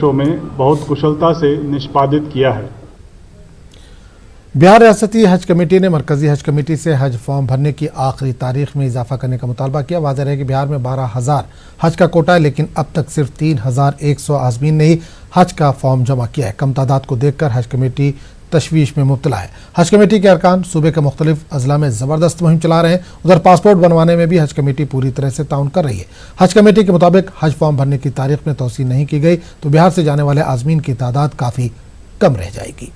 में बहुत कुशलता से निष्पादित किया है। बिहार रियासती हज कमेटी ने मरकजी हज कमेटी से हज फॉर्म भरने की आखिरी तारीख में इजाफा करने का मुतालबा किया। वाज़ेह है कि बिहार में 12,000 हज का कोटा है, लेकिन अब तक सिर्फ 3,100 आज़मीन ने ही हज का फॉर्म जमा किया है। कम तादाद को देखकर हज कमेटी तशवीश में मुब्तला है। हज कमेटी के अरकान सूबे के मुख्तलिफ अजला में ज़बरदस्त मुहिम चला रहे हैं। उधर पासपोर्ट बनवाने में भी हज कमेटी पूरी तरह से ताउन कर रही है। हज कमेटी के मुताबिक हज फॉर्म भरने की तारीख में तौसीह नहीं की गई तो बिहार से जाने वाले आज़मीन की तादाद काफ़ी कम रह जाएगी।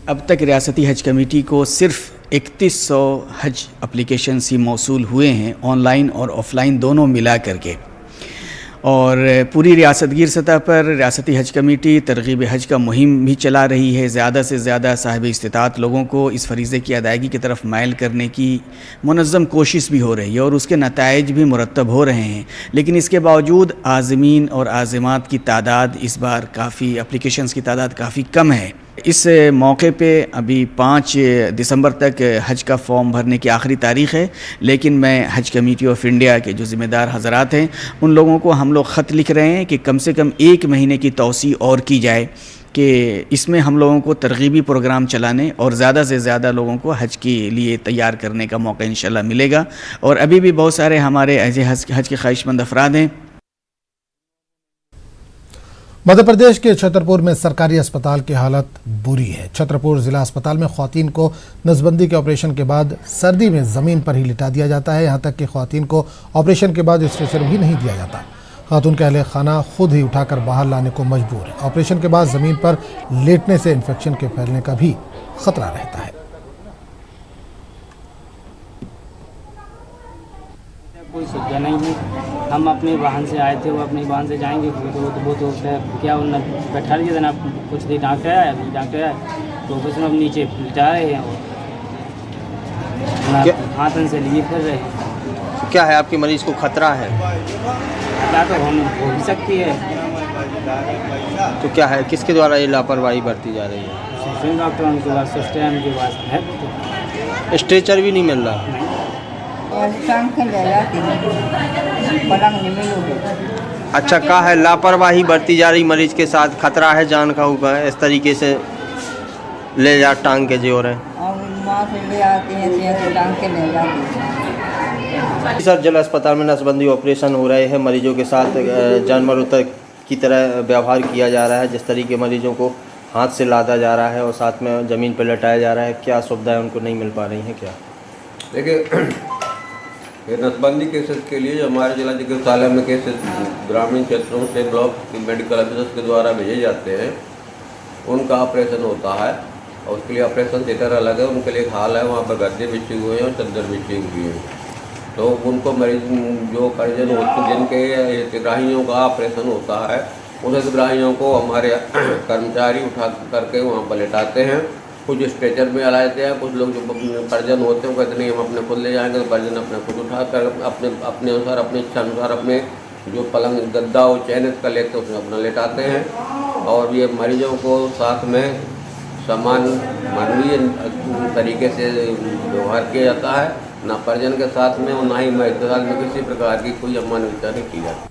अब तक रियासती हज कमेटी को सिर्फ 3100 हज एप्लीकेशन ही मौसूल हुए हैं, ऑनलाइन और ऑफ़लाइन दोनों मिला करके। और पूरी रियासतगीर सतह पर रियासती हज कमेटी तरगीब हज का मुहिम भी चला रही है। ज़्यादा से ज़्यादा साहिब इस्तिताअत लोगों को इस फरीज़े की अदायगी की तरफ माइल करने की मुनज़्ज़म कोशिश भी हो रही है और उसके नताइज भी मुरतब हो रहे हैं। लेकिन इसके बावजूद आज़मीन और आज़िमात की तादाद इस बार काफ़ी, एप्लीकेशंस की तादाद काफ़ी कम है। इस मौके पे अभी 5 दिसंबर तक हज का फॉर्म भरने की आखिरी तारीख़ है, लेकिन मैं हज कमेटी ऑफ इंडिया के जो ज़िम्मेदार हज़रात हैं उन लोगों को हम लोग ख़त लिख रहे हैं कि कम से कम 1 महीने की तौसीह और की जाए, कि इसमें हम लोगों को तरगीबी प्रोग्राम चलाने और ज़्यादा से ज़्यादा लोगों को हज के लिए तैयार करने का मौका इंशाल्लाह मिलेगा। और अभी भी बहुत सारे हमारे ऐसे हज के ख्वाहिशमंद अफराद हैं। मध्य प्रदेश के छतरपुर में सरकारी अस्पताल की हालत बुरी है। छतरपुर जिला अस्पताल में ख्वातीन को नसबंदी के ऑपरेशन के बाद सर्दी में ज़मीन पर ही लिटा दिया जाता है। यहाँ तक कि ख्वातीन को ऑपरेशन के बाद स्ट्रेचर भी नहीं दिया जाता। खातून के अहले खाना खुद ही उठाकर बाहर लाने को मजबूर है। ऑपरेशन के बाद ज़मीन पर लेटने से इन्फेक्शन के फैलने का भी खतरा रहता है। कोई सुविधा नहीं है। हम अपने वाहन से आए थे, वो अपने वाहन से जाएंगे वो तो क्या उन्होंने बैठा दिया था ना, कुछ देर डॉक्टर आया, अभी डॉक्टर आया तो ऑपरेशन अब नीचे लिटा रहे हैं और हाथ से लिए फिर रहे हैं। क्या है आपके मरीज को खतरा है? खतरा तो हो भी सकती है। तो क्या है, किसके द्वारा ये लापरवाही बरती जा रही है? डॉक्टर उनके पास सिस्टम के पास है, स्ट्रेचर भी नहीं मिल रहा। अच्छा, क्या है लापरवाही बरती जा रही, मरीज के साथ खतरा है जान का हुआ, इस तरीके से ले जा टांग के जो रहे सर। जिला अस्पताल में नसबंदी ऑपरेशन हो रहे हैं, मरीजों के साथ जानवरों तक की तरह व्यवहार किया जा रहा है। जिस तरीके मरीजों को हाथ से लादा जा रहा है और साथ में ज़मीन पर लटाया जा रहा है, क्या सुविधाएं उनको नहीं मिल पा रही हैं? क्या देखिए, ये नसबंदी केसेस के लिए जो हमारे जिला चिकित्सालय में केसेस ग्रामीण क्षेत्रों से ब्लॉक की मेडिकल ऑफिसर्स के द्वारा भेजे जाते हैं, उनका ऑपरेशन होता है और उसके लिए ऑपरेशन थिएटर अलग है। उनके लिए एक हाल है, वहाँ पर गद्दे बिछे हुए हैं और चद्दर बिछी हुई है। तो उनको मरीज जो परिजन होते जिनके हितग्राहियों का ऑपरेशन होता है, उन हितग्राहियों को हमारे कर्मचारी उठा करके वहाँ पर लेटाते हैं। कुछ स्ट्रेचर में लाते हैं, कुछ लोग जो परिजन होते हैं वो कहते नहीं हम अपने खुद ले जाएंगे, तो परिजन अपने खुद उठाकर अपने अनुसार, अपनी इच्छा अनुसार अपने जो पलंग गद्दा और चयनित कर लेते हैं उसमें अपना लेटाते हैं। और ये मरीजों को साथ में समान मानवीय तरीके से व्यवहार किया जाता है, ना परिजन के साथ में और ना ही मरीज के साथ में किसी प्रकार की कोई अमानवीयता नहीं की जाती।